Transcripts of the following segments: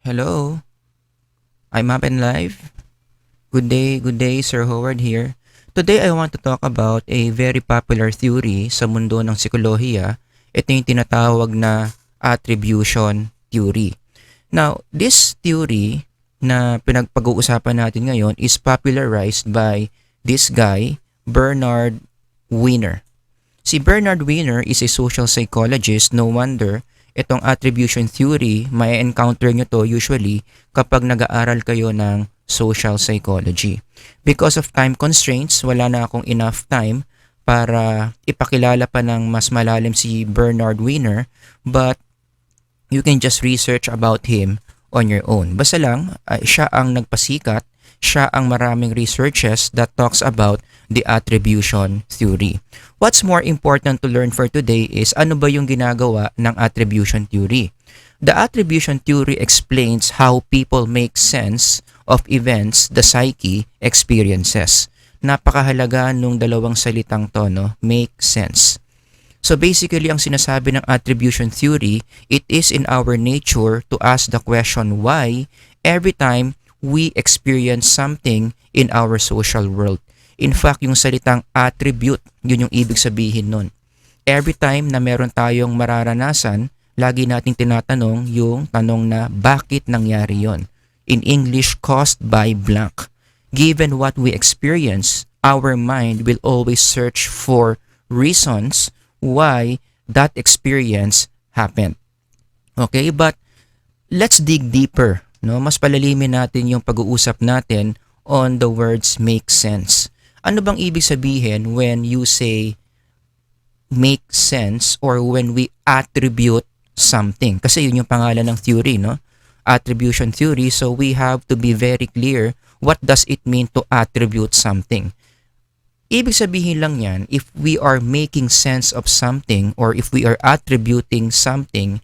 Hello, I'm up and live. Good day, Sir Howard here. Today I want to talk about a very popular theory sa mundo ng psikolohiya. Ito yung tinatawag na Attribution Theory. Now, this theory na pinagpag-uusapan natin ngayon is popularized by this guy, Bernard Wiener. Si Bernard Wiener is a social psychologist. No wonder itong attribution theory, may encounter nyo to usually kapag nag-aaral kayo ng social psychology. Because of time constraints, wala na akong enough time para ipakilala pa ng mas malalim si Bernard Wiener, but you can just research about him on your own. Basta lang, siya ang nagpasikat, siya ang maraming researches that talks about the attribution theory. What's more important to learn for today is ano ba yung ginagawa ng attribution theory. The attribution theory explains how people make sense of events the psyche experiences. Napakahalaga nung dalawang salitang to, no? Make sense. So basically, ang sinasabi ng attribution theory, it is in our nature to ask the question why every time we experience something in our social world. In fact, yung salitang attribute, yun yung ibig sabihin nun. Every time na meron tayong mararanasan, lagi nating tinatanong yung tanong na bakit nangyari yon. In English, caused by blank. Given what we experience, our mind will always search for reasons why that experience happened. Okay, but let's dig deeper. No? Mas palalimin natin yung pag-uusap natin on the words make sense. Ano bang ibig sabihin when you say make sense or when we attribute something? Kasi yun yung pangalan ng theory, no? Attribution theory. So we have to be very clear what does it mean to attribute something. Ibig sabihin lang yan, if we are making sense of something or if we are attributing something,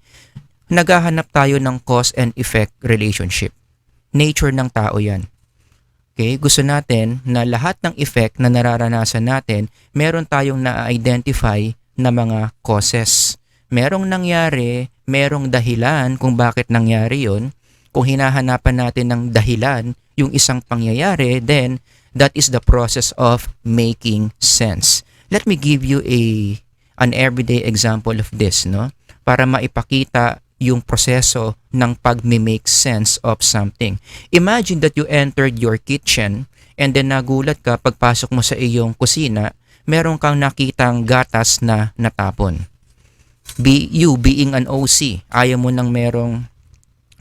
naghahanap tayo ng cause and effect relationship. Nature ng tao yan. Okay, gusto natin na lahat ng effect na nararanasan natin, meron tayong na-identify na mga causes. Merong nangyari, merong dahilan kung bakit nangyari yon. Kung hinahanapan natin ng dahilan yung isang pangyayari, then that is the process of making sense. Let me give you an everyday example of this, no? Para maipakita yung proseso ng pag-make sense of something. Imagine that you entered your kitchen and then nagulat ka pagpasok mo sa iyong kusina, meron kang nakitang gatas na natapon. You being an OC, ayaw mo nang merong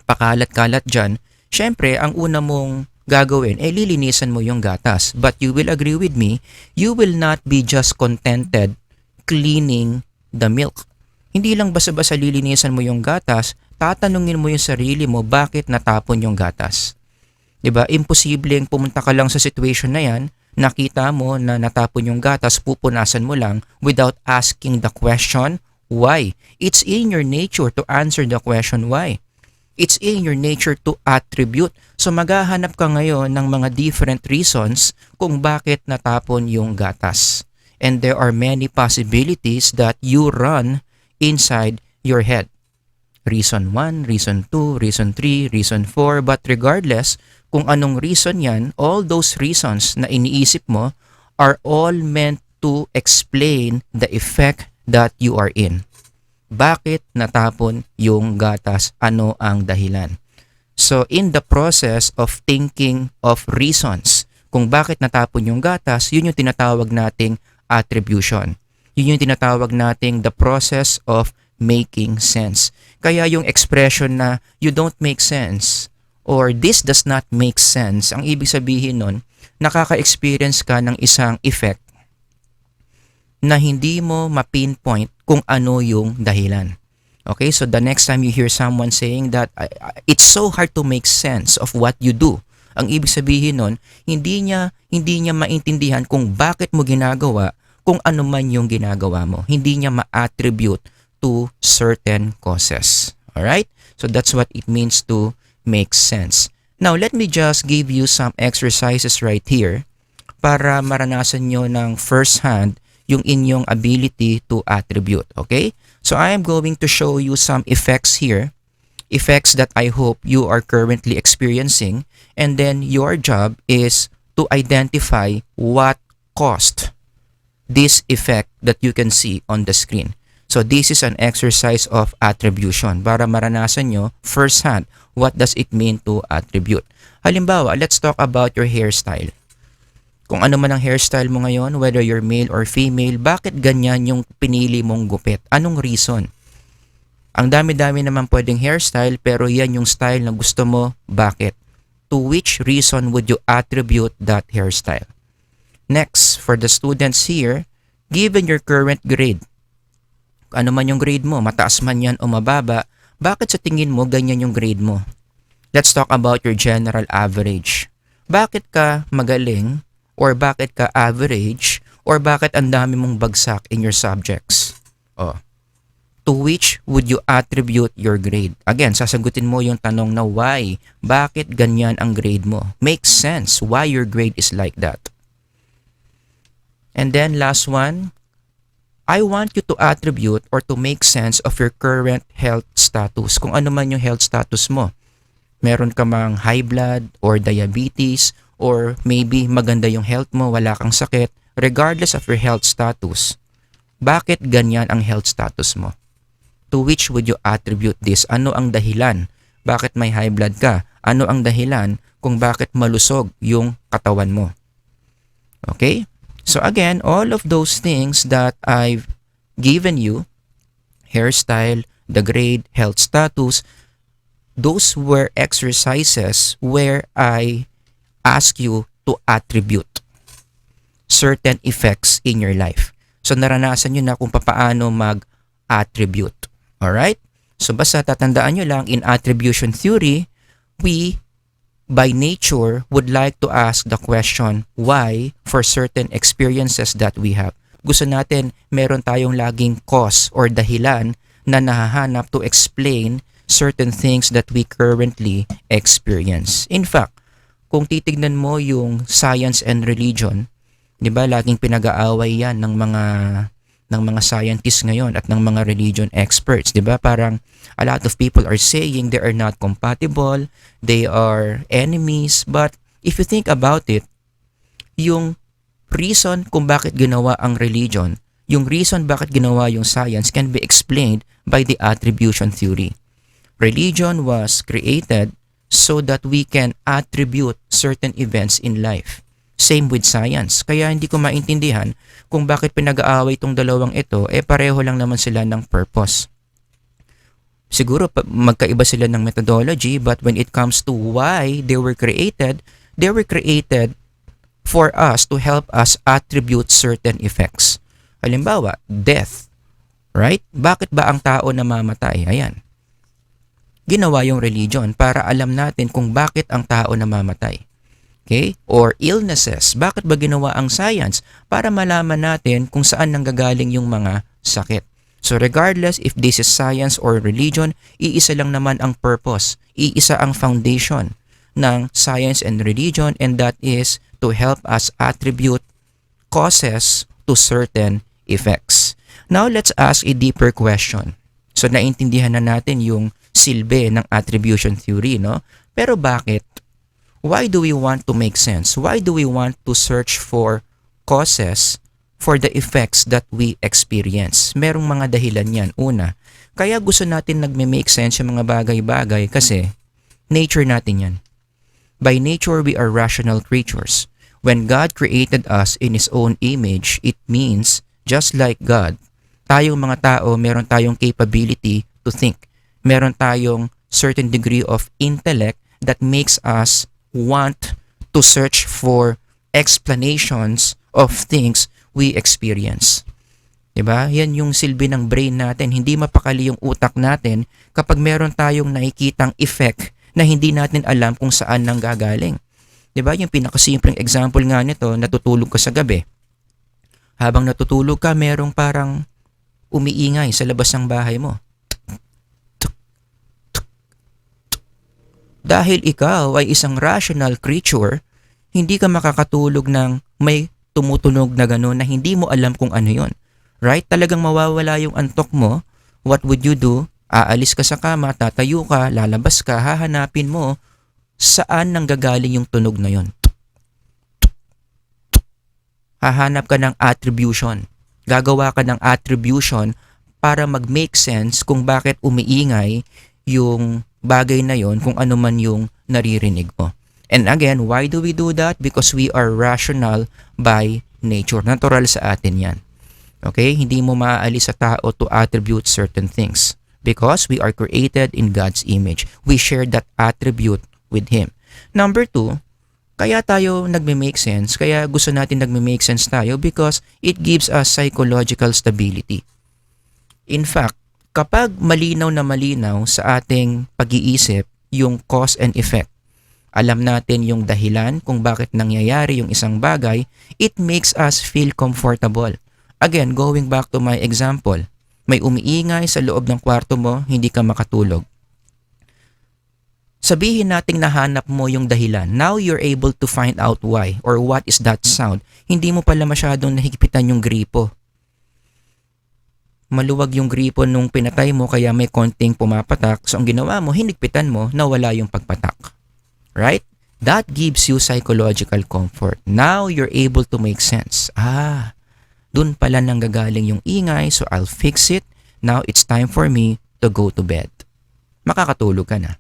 pakalat-kalat dyan, syempre ang una mong gagawin ay lilinisan mo yung gatas. But you will agree with me, you will not be just contented cleaning the milk. Hindi lang basta-basta lilinisan mo yung gatas, tatanungin mo yung sarili mo bakit natapon yung gatas. 'Di ba? Imposibleng pumunta ka lang sa situation na yan, nakita mo na natapon yung gatas, pupunasan mo lang without asking the question why. It's in your nature to answer the question why. It's in your nature to attribute. So maghahanap ka ngayon ng mga different reasons kung bakit natapon yung gatas. And there are many possibilities that you run inside your head. Reason 1, reason 2, reason 3, reason 4, but regardless kung anong reason yan, all those reasons na iniisip mo are all meant to explain the effect that you are in. Bakit natapon yung gatas? Ano ang dahilan? So in the process of thinking of reasons kung bakit natapon yung gatas, yun yung tinatawag nating attribution. Yun yung tinatawag nating the process of making sense. Kaya yung expression na you don't make sense or this does not make sense, ang ibig sabihin nun, nakaka-experience ka ng isang effect na hindi mo ma-pinpoint kung ano yung dahilan. Okay, so the next time you hear someone saying that it's so hard to make sense of what you do, ang ibig sabihin nun, hindi niya maintindihan kung bakit mo ginagawa kung ano man yung ginagawa mo. Hindi niya ma-attribute to certain causes. Alright? So that's what it means to make sense. Now, let me just give you some exercises right here para maranasan nyo ng first hand yung inyong ability to attribute. Okay? So I am going to show you some effects here effects that I hope you are currently experiencing, and then your job is to identify what caused this effect that you can see on the screen. So this is an exercise of attribution para maranasan nyo firsthand what does it mean to attribute. Halimbawa, let's talk about your hairstyle. Kung ano man ang hairstyle mo ngayon, whether you're male or female, bakit ganyan yung pinili mong gupit? Anong reason? Ang dami-dami naman pwedeng hairstyle pero yan yung style na gusto mo. Bakit? To which reason would you attribute that hairstyle? Next, for the students here, given your current grade, ano man yung grade mo, mataas man yan o mababa, bakit sa tingin mo ganyan yung grade mo? Let's talk about your general average. Bakit ka magaling or bakit ka average or bakit ang dami mong bagsak in your subjects? To which would you attribute your grade? Again, sasagutin mo yung tanong na why? Bakit ganyan ang grade mo? Makes sense why your grade is like that. And then last one, I want you to attribute or to make sense of your current health status. Kung ano man yung health status mo. Meron ka mang high blood or diabetes or maybe maganda yung health mo, wala kang sakit. Regardless of your health status, bakit ganyan ang health status mo? To which would you attribute this? Ano ang dahilan? Bakit may high blood ka? Ano ang dahilan kung bakit malusog yung katawan mo? Okay? So again, all of those things that I've given you, hairstyle, the grade, health status, those were exercises where I ask you to attribute certain effects in your life. So naranasan nyo na kung paano mag-attribute. Alright? So basta tatandaan nyo lang, in attribution theory, we by nature would like to ask the question why for certain experiences that we have. Gusto natin meron tayong laging cause or dahilan na nahahanap to explain certain things that we currently experience. In fact, kung titignan mo yung science and religion, 'di ba, laging pinag-aaway 'yan ng mga scientists ngayon at ng mga religion experts, 'di ba? Parang a lot of people are saying they are not compatible, they are enemies, but if you think about it, yung reason kung bakit ginawa ang religion, yung reason bakit ginawa yung science can be explained by the attribution theory. Religion was created so that we can attribute certain events in life. Same with science. Kaya hindi ko maintindihan kung bakit pinag-aaway itong dalawang ito, pareho lang naman sila ng purpose. Siguro magkaiba sila ng methodology, but when it comes to why they were created for us to help us attribute certain effects. Halimbawa, death. Right? Bakit ba ang tao namamatay? Ayan. Ginawa yung religion para alam natin kung bakit ang tao namamatay. Okay? Or illnesses. Bakit ba ginawa ang science? Para malaman natin kung saan nanggagaling yung mga sakit. So regardless if this is science or religion, iisa lang naman ang purpose. Iisa ang foundation ng science and religion, and that is to help us attribute causes to certain effects. Now let's ask a deeper question. So naintindihan na natin yung silbi ng attribution theory, no? Pero bakit? Why do we want to make sense? Why do we want to search for causes for the effects that we experience? Merong mga dahilan yan. Una, kaya gusto natin nagme-make sense yung mga bagay-bagay kasi nature natin yan. By nature, we are rational creatures. When God created us in His own image, it means, just like God, tayong mga tao, meron tayong capability to think. Meron tayong certain degree of intellect that makes us want to search for explanations of things we experience. Diba? Yan yung silbi ng brain natin. Hindi mapakali yung utak natin kapag meron tayong nakikitang effect na hindi natin alam kung saan nanggagaling. Diba? Yung pinakasimpleng example nga nito, natutulog ka sa gabi. Habang natutulog ka, merong parang umiingay sa labas ng bahay mo. Dahil ikaw ay isang rational creature, hindi ka makakatulog ng may tumutunog na gano'n na hindi mo alam kung ano yon. Right? Talagang mawawala yung antok mo. What would you do? Aalis ka sa kama, tatayo ka, lalabas ka, hahanapin mo saan nanggagaling yung tunog na yon. Hahanap ka ng attribution. Gagawa ka ng attribution para mag-make sense kung bakit umiingay yung bagay na yon, kung ano man yung naririnig mo. And again, why do we do that? Because we are rational by nature. Natural sa atin yan. Okay? Hindi mo maaalis sa tao to attribute certain things because we are created in God's image. We share that attribute with Him. Number 2, kaya tayo nagme-make sense, kaya gusto natin nagme-make sense tayo because it gives us psychological stability. In fact, kapag malinaw na malinaw sa ating pag-iisip yung cause and effect, alam natin yung dahilan kung bakit nangyayari yung isang bagay, it makes us feel comfortable. Again, going back to my example, may umiingay sa loob ng kwarto mo, hindi ka makatulog. Sabihin nating nahanap mo yung dahilan. Now you're able to find out why or what is that sound. Hindi mo pala masyadong nahigpitan yung gripo. Maluwag yung gripo nung pinatay mo kaya may konting pumapatak. So ang ginawa mo, hinigpitan mo, nawala yung pagpatak. Right? That gives you psychological comfort. Now you're able to make sense. Dun pala nanggagaling yung ingay, so I'll fix it. Now it's time for me to go to bed. Makakatulog ka na.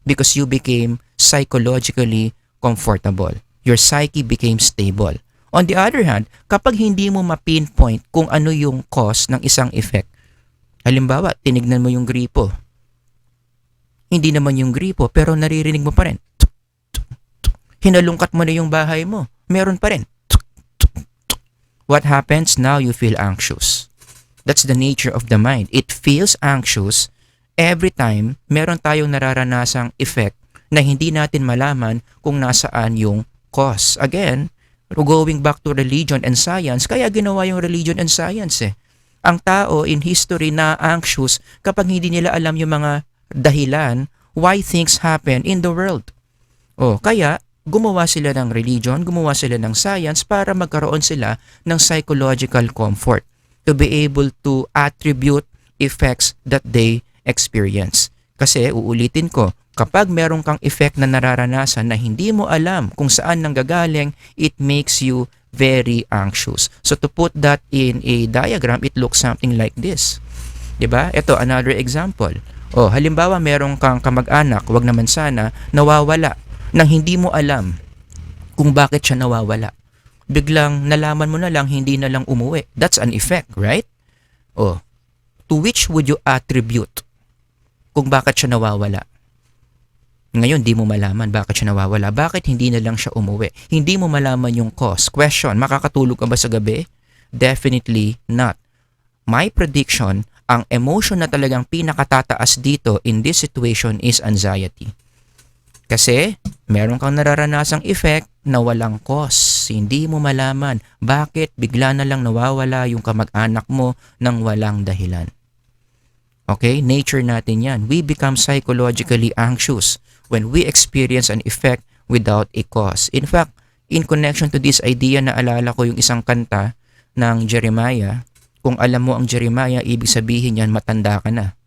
Because you became psychologically comfortable. Your psyche became stable. On the other hand, kapag hindi mo ma-pinpoint kung ano yung cause ng isang effect, halimbawa, tinignan mo yung gripo. Hindi naman yung gripo, pero naririnig mo pa rin. Hinalungkat mo na yung bahay mo, meron pa rin. What happens? Now you feel anxious. That's the nature of the mind. It feels anxious every time meron tayong nararanasang effect na hindi natin malaman kung nasaan yung cause. Again, going back to religion and science, kaya ginawa yung religion and science Ang tao in history na anxious kapag hindi nila alam yung mga dahilan why things happen in the world. Kaya gumawa sila ng religion, gumawa sila ng science para magkaroon sila ng psychological comfort to be able to attribute effects that they experience. Kasi uulitin ko, kapag meron kang effect na nararanasan na hindi mo alam kung saan nanggagaling, it makes you very anxious. So to put that in a diagram, it looks something like this. 'Di ba? Ito another example. Halimbawa meron kang kamag-anak, wag naman sana, nawawala nang hindi mo alam kung bakit siya nawawala. Biglang nalaman mo na lang, hindi na lang umuwi. That's an effect, right? To which would you attribute kung bakit siya nawawala? Ngayon, di mo malaman bakit siya nawawala. Bakit hindi na lang siya umuwi? Hindi mo malaman yung cause. Question, makakatulog ka ba sa gabi? Definitely not. My prediction, ang emotion na talagang pinakatataas dito in this situation is anxiety. Kasi meron kang nararanasang effect na walang cause. Hindi mo malaman bakit bigla na lang nawawala yung kamag-anak mo nang walang dahilan. Okay? Nature natin yan. We become psychologically anxious when we experience an effect without a cause. In fact, in connection to this idea, naalala ko yung isang kanta ng Jeremiah. Kung alam mo ang Jeremiah, ibig sabihin yan, matanda ka na.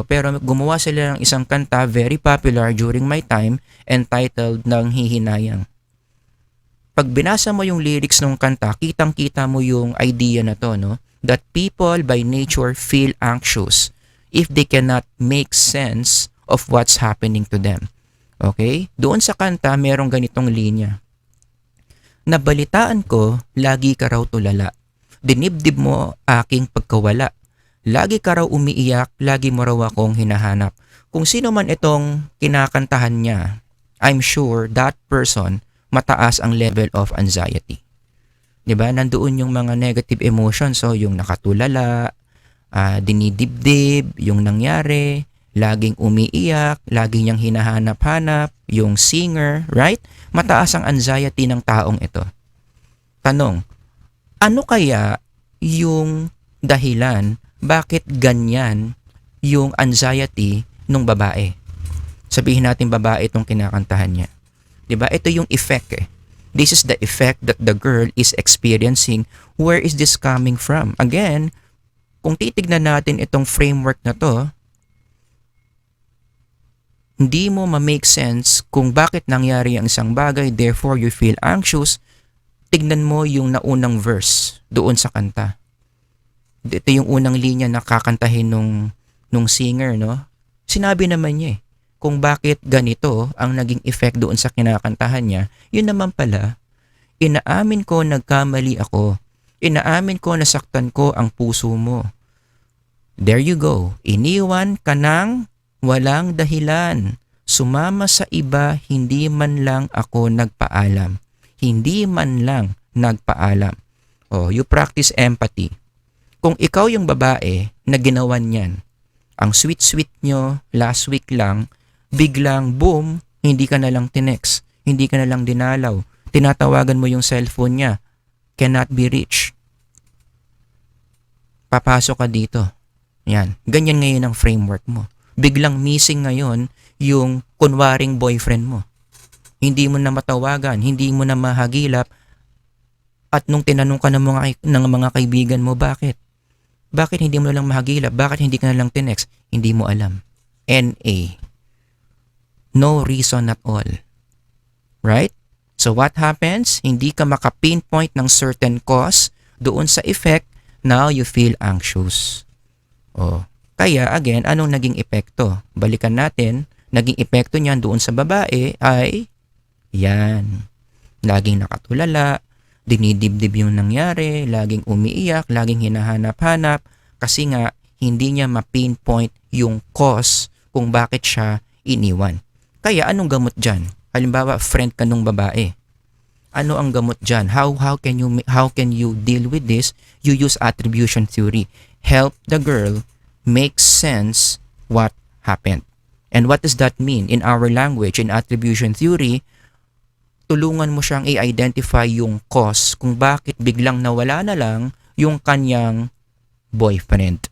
Pero gumawa sila ng isang kanta very popular during my time entitled Nang Hihinayang. Pag binasa mo yung lyrics ng kanta, kitang-kita mo yung idea na to, no? That people by nature feel anxious if they cannot make sense of what's happening to them. Okay? Doon sa kanta, merong ganitong linya. Nabalitaan ko, lagi ka raw tulala. Dinibdib mo aking pagkawala. Lagi ka raw umiiyak, lagi mo raw akong hinahanap. Kung sino man itong kinakantahan niya, I'm sure that person mataas ang level of anxiety. 'Di ba? Nandoon yung mga negative emotions, so yung nakatulala, dinidibdib, yung nangyari, laging umiiyak, laging niyang hinahanap-hanap, yung singer, right? Mataas ang anxiety ng taong ito. Tanong, ano kaya yung dahilan bakit ganyan yung anxiety nung babae? Sabihin natin babae itong kinakantahan niya. 'Di ba? Ito yung effect This is the effect that the girl is experiencing. Where is this coming from? Again, kung titignan natin itong framework na to, hindi mo ma-make sense kung bakit nangyari ang isang bagay, therefore you feel anxious, tignan mo yung naunang verse doon sa kanta. Ito yung unang linya na kakantahin nung singer, no? Sinabi naman niya kung bakit ganito ang naging effect doon sa kinakantahan niya. Yun naman pala, inaamin ko nagkamali ako. Inaamin ko nasaktan ko ang puso mo. There you go. Iniwan ka ng walang dahilan. Sumama sa iba, hindi man lang ako nagpaalam. Hindi man lang nagpaalam. Oh, you practice empathy. Kung ikaw yung babae na ginawan yan, ang sweet-sweet nyo last week lang, biglang boom, hindi ka na lang tinext, hindi ka na lang dinalaw, tinatawagan mo yung cellphone niya, cannot be reached. Papasok ka dito. Yan. Ganyan ngayon ang framework mo. Biglang missing ngayon yung kunwaring boyfriend mo. Hindi mo na matawagan, hindi mo na mahagilap. At nung tinanong ka ng mga kaibigan mo, bakit? Bakit hindi mo na lang mahagilap? Bakit hindi ka na lang tinext? Hindi mo alam. NA. No reason at all. Right? So what happens? Hindi ka maka-pinpoint ng certain cause doon sa effect. Now you feel anxious. Oh. Kaya again, anong naging epekto? Balikan natin, naging epekto niyan doon sa babae ay yan. Laging nakatulala, dinidibdib yung nangyari, laging umiiyak, laging hinahanap-hanap kasi nga hindi niya ma-pinpoint yung cause kung bakit siya iniwan. Kaya anong gamot dyan? Halimbawa, friend ka nung babae. Ano ang gamot dyan? How can you deal with this? You use attribution theory. Help the girl make sense what happened. And what does that mean? In our language, in attribution theory, tulungan mo siyang i-identify yung cause kung bakit biglang nawala na lang yung kanyang boyfriend.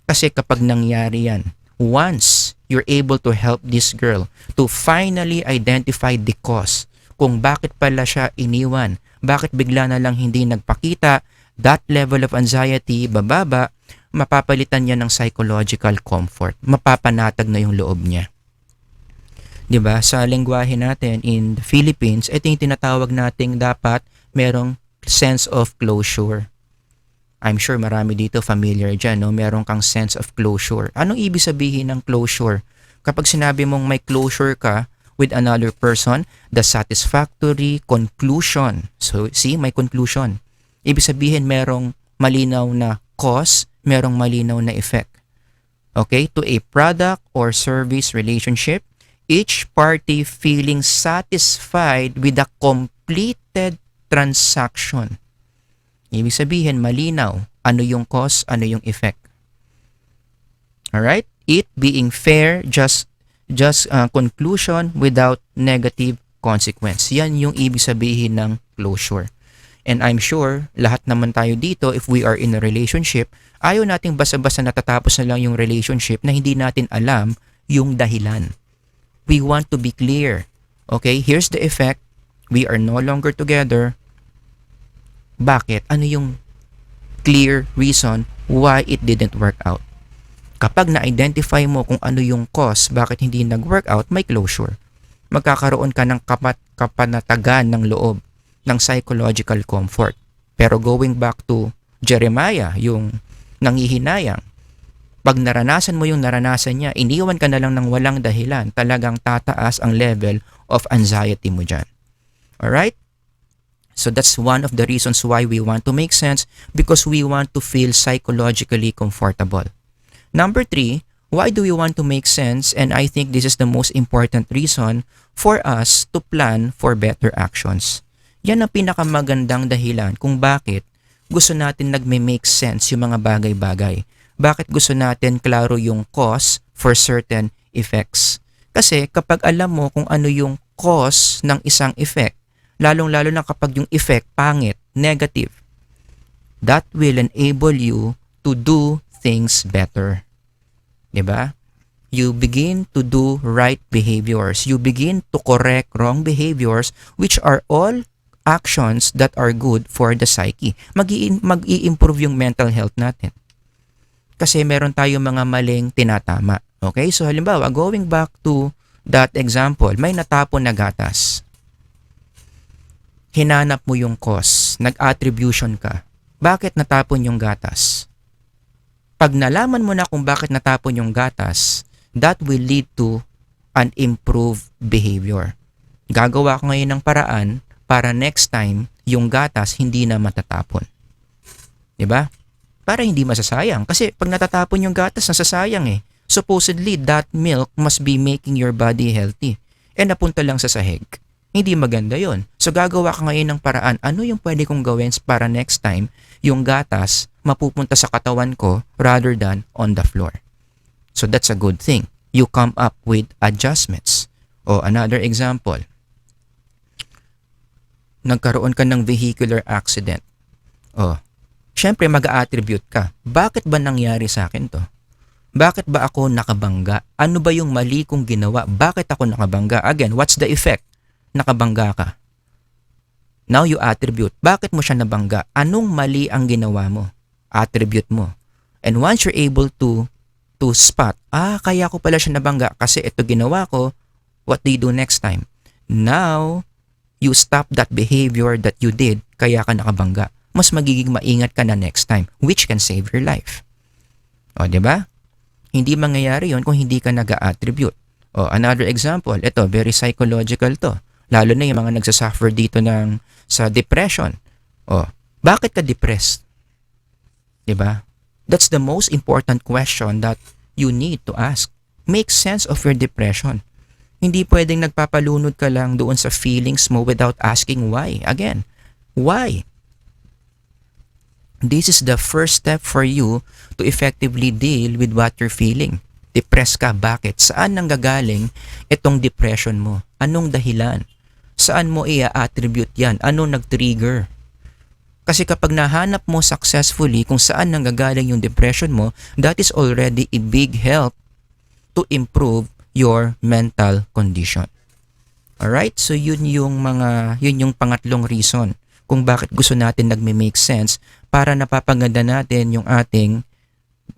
Kasi kapag nangyari yan, once you're able to help this girl to finally identify the cause kung bakit pala siya iniwan, bakit bigla na lang hindi nagpakita, that level of anxiety bababa, mapapalitan niya ng psychological comfort. Mapapanatag na yung loob niya. 'Di ba? Sa lengguwahe natin in the Philippines, ito yung tinatawag nating dapat merong sense of closure. I'm sure marami dito familiar dyan, no? Merong kang sense of closure. Anong ibig sabihin ng closure? Kapag sinabi mong may closure ka with another person, the satisfactory conclusion. So, see, may conclusion. Ibig sabihin merong malinaw na cause, merong malinaw na effect. Okay? To a product or service relationship, each party feeling satisfied with the completed transaction. Ibig sabihin, malinaw. Ano yung cause, ano yung effect. Alright? It being fair, just conclusion without negative consequence. Yan yung ibig sabihin ng closure. And I'm sure, lahat naman tayo dito, if we are in a relationship, ayaw nating basta-basta natatapos na lang yung relationship na hindi natin alam yung dahilan. We want to be clear. Okay, here's the effect. We are no longer together. Bakit? Ano yung clear reason why it didn't work out? Kapag na-identify mo kung ano yung cause, bakit hindi nag-work out, may closure. Magkakaroon ka ng kapanatagan ng loob, ng psychological comfort. Pero going back to Jeremiah, yung nangihinayang, pag naranasan mo yung naranasan niya, iniwan ka na lang ng walang dahilan, talagang tataas ang level of anxiety mo dyan. Alright? So that's one of the reasons why we want to make sense, because we want to feel psychologically comfortable. Number 3, why do we want to make sense? And I think this is the most important reason for us to plan for better actions. Yan ang pinakamagandang dahilan kung bakit gusto natin nagme-make sense yung mga bagay-bagay. Bakit gusto natin klaro yung cause for certain effects. Kasi kapag alam mo kung ano yung cause ng isang effect, lalong-lalo na kapag yung effect pangit, negative, that will enable you to do things better. Diba? You begin to do right behaviors. You begin to correct wrong behaviors, which are all actions that are good for the psyche. Mag-i-improve yung mental health natin. Kasi meron tayong mga maling tinatama. Okay? So halimbawa, going back to That example, may natapon na gatas. Hinanap mo yung cause, nag-attribution ka. Bakit natapon yung gatas? Pag nalaman mo na kung bakit natapon yung gatas, that will lead to an improved behavior. Gagawa ko ngayon ng paraan para next time, yung gatas hindi na matatapon. Diba? Para hindi masasayang. Kasi pag natatapon yung gatas, nasasayang eh. Supposedly, that milk must be making your body healthy. Eh napunta lang sa sahig. Hindi maganda yon. So gagawa ka ngayon ng paraan, ano yung pwede kong gawin para next time, yung gatas mapupunta sa katawan ko rather than on the floor. So that's a good thing. You come up with adjustments. O another example, nagkaroon ka ng vehicular accident. O, syempre mag-a-attribute ka. Bakit ba nangyari sa akin to? Bakit ba ako nakabangga? Ano ba yung mali kong ginawa? Bakit ako nakabangga? Again, what's the effect? Nakabangga ka. Now you attribute. Bakit mo siya nabangga? Anong mali ang ginawa mo? Attribute mo. And once you're able to spot, kaya ko pala siya nabangga kasi ito ginawa ko, what do you do next time? Now, you stop that behavior that you did, kaya ka nakabangga. Mas magiging maingat ka na next time, which can save your life. O, diba? Hindi mangyayari yon kung hindi ka nag-attribute. O, another example, ito, very psychological to. Lalo na yung mga nagsasuffer dito sa depression. O, bakit ka depressed? Diba? That's the most important question that you need to ask. Make sense of your depression. Hindi pwedeng nagpapalunod ka lang doon sa feelings mo without asking why. Again, why? This is the first step for you to effectively deal with what you're feeling. Depressed ka, bakit? Saan nanggagaling itong depression mo? Anong dahilan? Saan mo i-attribute yan? Anong nag-trigger? Kasi kapag nahanap mo successfully kung saan nanggagaling yung depression mo, that is already a big help to improve your mental condition. Alright? So yun yung pangatlong reason kung bakit gusto natin nagme-make sense para napapaganda natin yung ating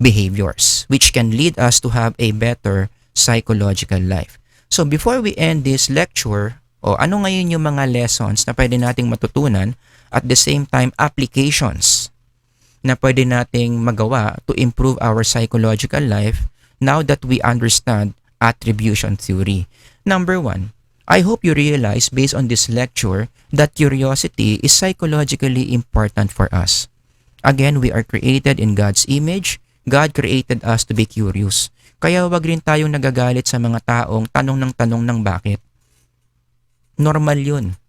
behaviors, which can lead us to have a better psychological life. So before we end this lecture, ano ngayon yung mga lessons na pwede nating matutunan, at the same time applications na pwede nating magawa to improve our psychological life now that we understand attribution theory. Number 1, I hope you realize based on this lecture that curiosity is psychologically important for us. Again, we are created in God's image. God created us to be curious. Kaya wag rin tayong nagagalit sa mga taong tanong ng bakit. Normal yun.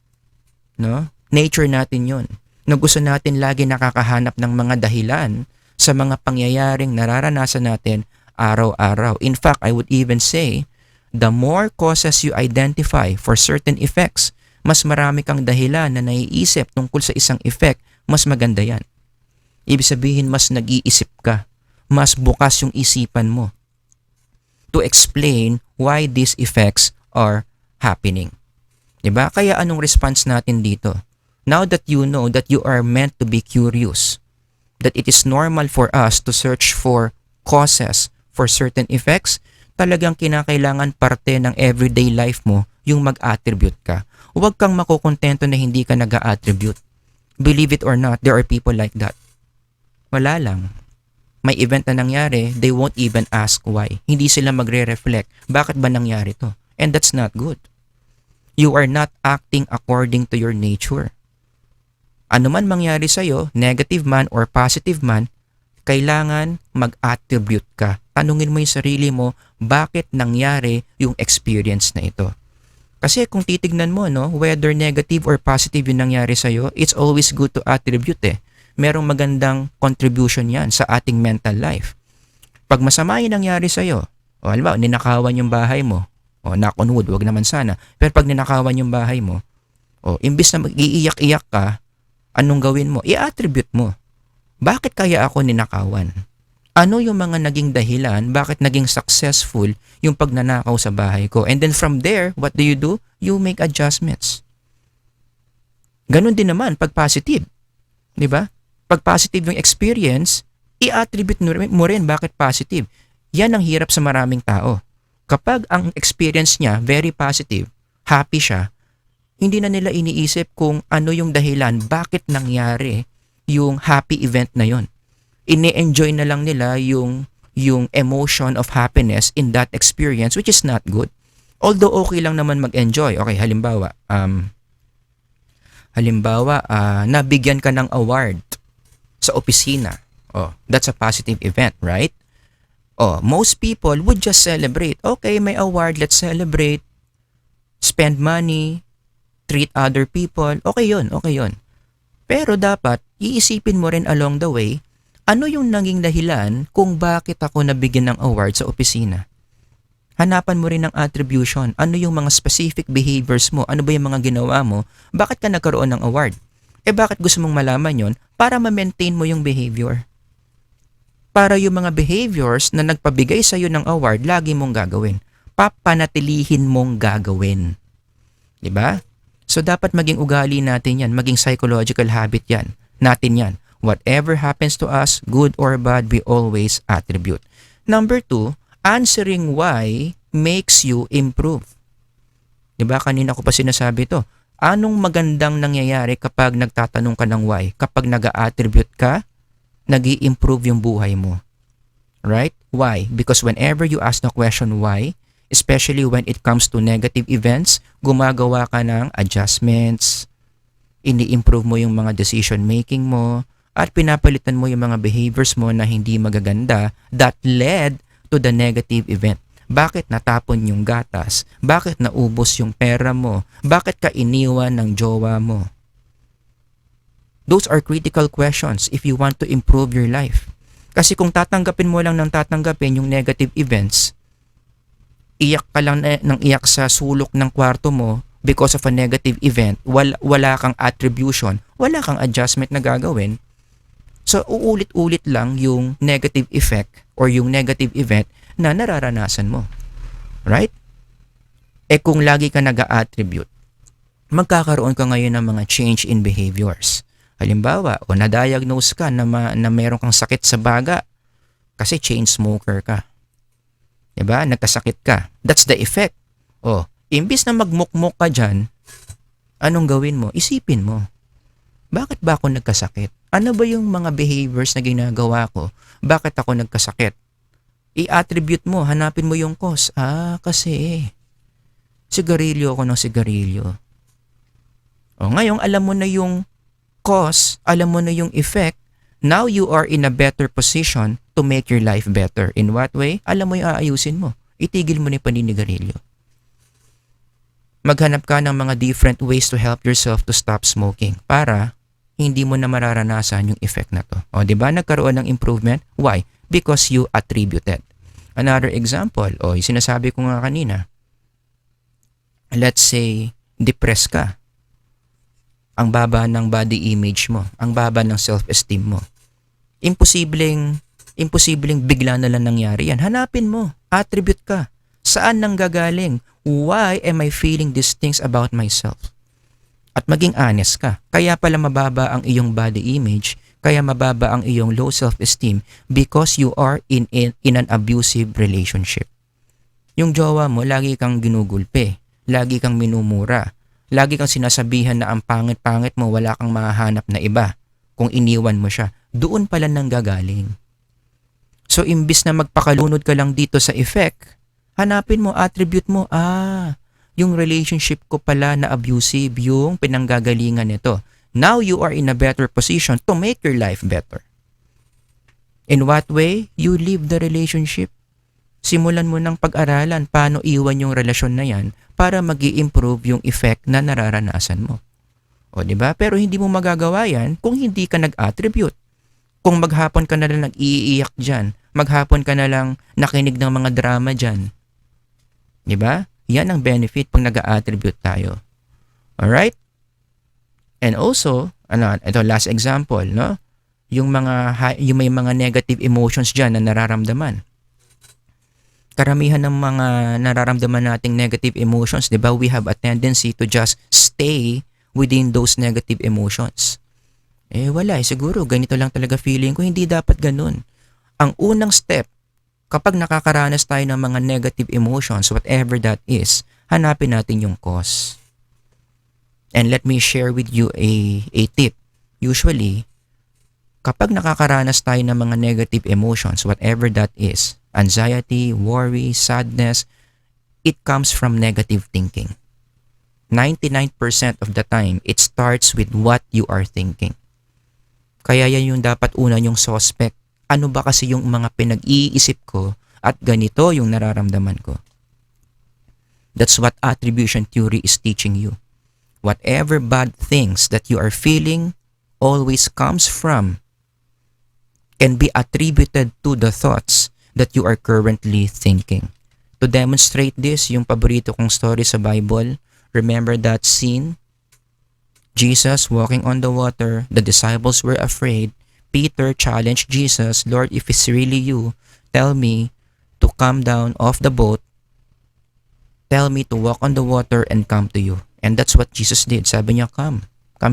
No? Nature natin yun. Na gusto natin lagi nakakahanap ng mga dahilan sa mga pangyayaring nararanasan natin araw-araw. In fact, I would even say, the more causes you identify for certain effects, mas marami kang dahilan na naiisip tungkol sa isang effect, mas maganda yan. Ibig sabihin, mas nag-iisip ka. Mas bukas yung isipan mo to explain why these effects are happening. Diba? Kaya anong response natin dito? Now that you know that you are meant to be curious, that it is normal for us to search for causes for certain effects, talagang kinakailangan parte ng everyday life mo yung mag-attribute ka. Huwag kang makukontento na hindi ka nag-attribute. Believe it or not, there are people like that. Wala lang. May event na nangyari, they won't even ask why. Hindi sila magre-reflect. Bakit ba nangyari to? And that's not good. You are not acting according to your nature. Ano man mangyari sa'yo, negative man or positive man, kailangan mag-attribute ka. Tanungin mo yung sarili mo, bakit nangyari yung experience na ito? Kasi kung titignan mo, whether negative or positive yung nangyari sa'yo, it's always good to attribute eh. Merong magandang contribution yan sa ating mental life. Pag masama yung nangyari sa'yo, halimbawa, ninakawan yung bahay mo, knock on wood, wag naman sana. Pero pag ninakawan yung bahay mo, imbis na mag-iiyak-iyak ka, anong gawin mo? I-attribute mo. Bakit kaya ako ninakawan? Ano yung mga naging dahilan? Bakit naging successful yung pagnanakaw sa bahay ko? And then from there, what do? You make adjustments. Ganon din naman pag positive. Diba? Pag positive yung experience, i-attribute mo rin bakit positive. Yan ang hirap sa maraming tao. Kapag ang experience niya very positive, happy siya, hindi na nila iniisip kung ano yung dahilan, bakit nangyari yung happy event na yon. Ini-enjoy na lang nila yung emotion of happiness in that experience, which is not good. Although okay lang naman mag-enjoy. Okay, halimbawa, nabigyan ka ng award sa opisina. Oh, that's a positive event, right? Oh, most people would just celebrate. Okay, may award, let's celebrate. Spend money, treat other people. Okay yun, okay yun. Pero dapat, iisipin mo rin along the way, ano yung naging dahilan kung bakit ako nabigyan ng award sa opisina? Hanapan mo rin ng attribution. Ano yung mga specific behaviors mo? Ano ba yung mga ginawa mo? Bakit ka nagkaroon ng award? Bakit gusto mong malaman yon? Para ma-maintain mo yung behavior. Para yung mga behaviors na nagpabigay sa'yo ng award, lagi mong gagawin. Papanatilihin mong gagawin. Diba? So dapat maging ugali natin yan, maging psychological habit yan, natin yan. Whatever happens to us, good or bad, we always attribute. Number 2, answering why makes you improve. Diba? Kanina ko pa sinasabi to. Anong magandang nangyayari kapag nagtatanong ka ng why? Kapag nag-attribute ka, nag-i-improve yung buhay mo. Right? Why? Because whenever you ask the question why, especially when it comes to negative events, gumagawa ka ng adjustments, ini-improve mo yung mga decision making mo, at pinapalitan mo yung mga behaviors mo na hindi magaganda that led to the negative event. Bakit natapon yung gatas? Bakit naubos yung pera mo? Bakit ka iniwan ng jowa mo? Those are critical questions if you want to improve your life. Kasi kung tatanggapin mo lang ng tatanggapin yung negative events, iyak ka lang ng iyak sa sulok ng kwarto mo because of a negative event, wala kang attribution, wala kang adjustment na gagawin, so uulit-ulit lang yung negative effect or yung negative event na nararanasan mo. Right? Kung lagi ka nag-attribute, magkakaroon ka ngayon ng mga change in behaviors. Halimbawa, na-diagnose ka na meron kang sakit sa baga kasi chain smoker ka. Diba? Nagkasakit ka. That's the effect. Imbis na magmukmok ka dyan, anong gawin mo? Isipin mo. Bakit ba ako nagkasakit? Ano ba yung mga behaviors na ginagawa ko? Bakit ako nagkasakit? I-attribute mo, hanapin mo yung cause. Kasi sigarilyo ako ng sigarilyo. Ngayon, alam mo na yung cause, alam mo na yung effect, now you are in a better position to make your life better. In what way? Alam mo yung aayusin mo. Itigil mo na yung paninigarilyo. Maghanap ka ng mga different ways to help yourself to stop smoking para hindi mo na mararanasan yung effect na to. Diba? Nagkaroon ng improvement. Why? Because you attributed. Another example, yung sinasabi ko nga kanina, let's say, depressed ka. Ang baba ng body image mo, ang baba ng self-esteem mo. Imposibleng bigla na lang nangyari yan. Hanapin mo, attribute ka. Saan nanggagaling? Why am I feeling these things about myself? At maging honest ka. Kaya pala mababa ang iyong body image, kaya mababa ang iyong low self-esteem because you are in an abusive relationship. Yung jowa mo, lagi kang ginugulpe, lagi kang minumura, lagi kang sinasabihan na ang pangit-pangit mo, wala kang mahahanap na iba kung iniwan mo siya. Doon pala nanggagaling. So imbis na magpakalunod ka lang dito sa effect, hanapin mo, attribute mo, yung relationship ko pala na abusive, yung pinanggagalingan nito. Now you are in a better position to make your life better. In what way? You leave the relationship. Simulan mo ng pag-aralan paano iwan yung relasyon na yan para mag-i-improve yung effect na nararanasan mo. Diba? Pero hindi mo magagawa yan kung hindi ka nag-attribute. Kung maghapon ka na lang nag-iiyak dyan, maghapon ka na lang nakinig ng mga drama dyan. Diba? Yan ang benefit pag nag-attribute tayo. Alright? And also, ito last example, no? Yung may mga negative emotions dyan na nararamdaman. Karamihan ng mga nararamdaman nating negative emotions, di ba, we have a tendency to just stay within those negative emotions. Wala siguro, ganito lang talaga feeling ko, hindi dapat ganun. Ang unang step, Kapag nakakaranas tayo ng mga negative emotions, whatever that is, hanapin natin yung cause. And let me share with you a tip. Usually, kapag nakakaranas tayo ng mga negative emotions, whatever that is, anxiety, worry, sadness, it comes from negative thinking. 99% of the time, it starts with what you are thinking. Kaya yan yung dapat una yung suspect. Ano ba kasi yung mga pinag-iisip ko at ganito yung nararamdaman ko? That's what attribution theory is teaching you. Whatever bad things that you are feeling always comes from, can be attributed to the thoughts that you are currently thinking. To demonstrate this, yung paborito kong story sa Bible, remember that scene? Jesus walking on the water, the disciples were afraid. Peter challenged Jesus, Lord, if it's really you, tell me to come down off the boat. Tell me to walk on the water and come to you. And that's what Jesus did. Sabi niya, come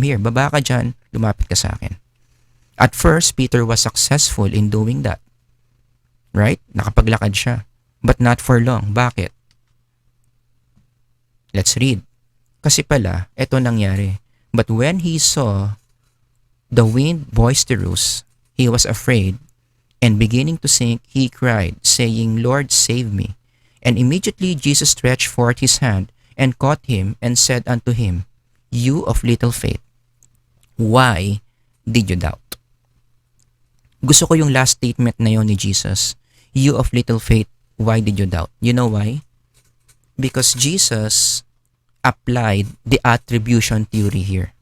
here, baba ka dyan, lumapit ka sa akin. At first, Peter was successful in doing that. Right? Nakapaglakad siya. But not for long. Bakit? Let's read. Kasi pala, eto nangyari. But when he saw the wind boisterous, he was afraid, and beginning to sink, he cried, saying, Lord, save me. And immediately Jesus stretched forth his hand and caught him and said unto him, You of little faith, why did you doubt? Gusto ko yung last statement na yon ni Jesus. You of little faith, why did you doubt? You know why? Because Jesus applied the attribution theory here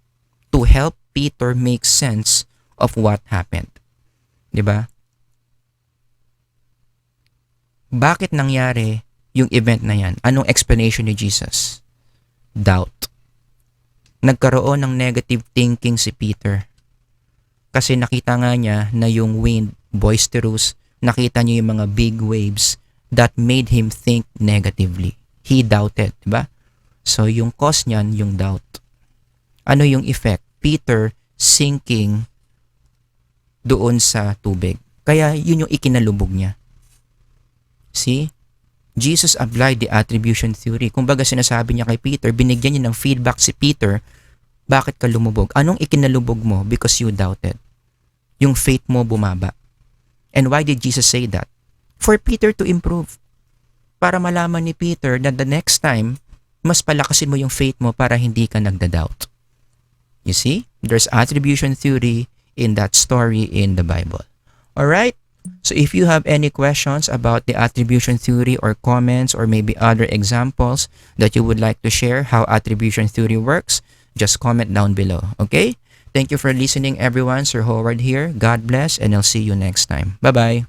to help Peter make sense of what happened. Diba? Bakit nangyari yung event na yan? Anong explanation ni Jesus? Doubt. Nagkaroon ng negative thinking si Peter. Kasi nakita nga niya na yung wind, boisterous, nakita niya yung mga big waves that made him think negatively. He doubted, diba? So yung cause niyan, yung doubt. Ano yung effect? Peter sinking doon sa tubig. Kaya yun yung ikinalubog niya. See? Jesus applied the attribution theory. Kumbaga sinasabi niya kay Peter, binigyan niya ng feedback si Peter, bakit ka lumubog? Anong ikinalubog mo? Because you doubted. Yung faith mo bumaba. And why did Jesus say that? For Peter to improve. Para malaman ni Peter that the next time, mas palakasin mo yung faith mo para hindi ka nagda-doubt. You see? There's attribution theory in that story in the Bible. Alright? So if you have any questions about the attribution theory or comments or maybe other examples that you would like to share how attribution theory works, just comment down below. Okay? Thank you for listening everyone. Sir Howard here. God bless and I'll see you next time. Bye-bye.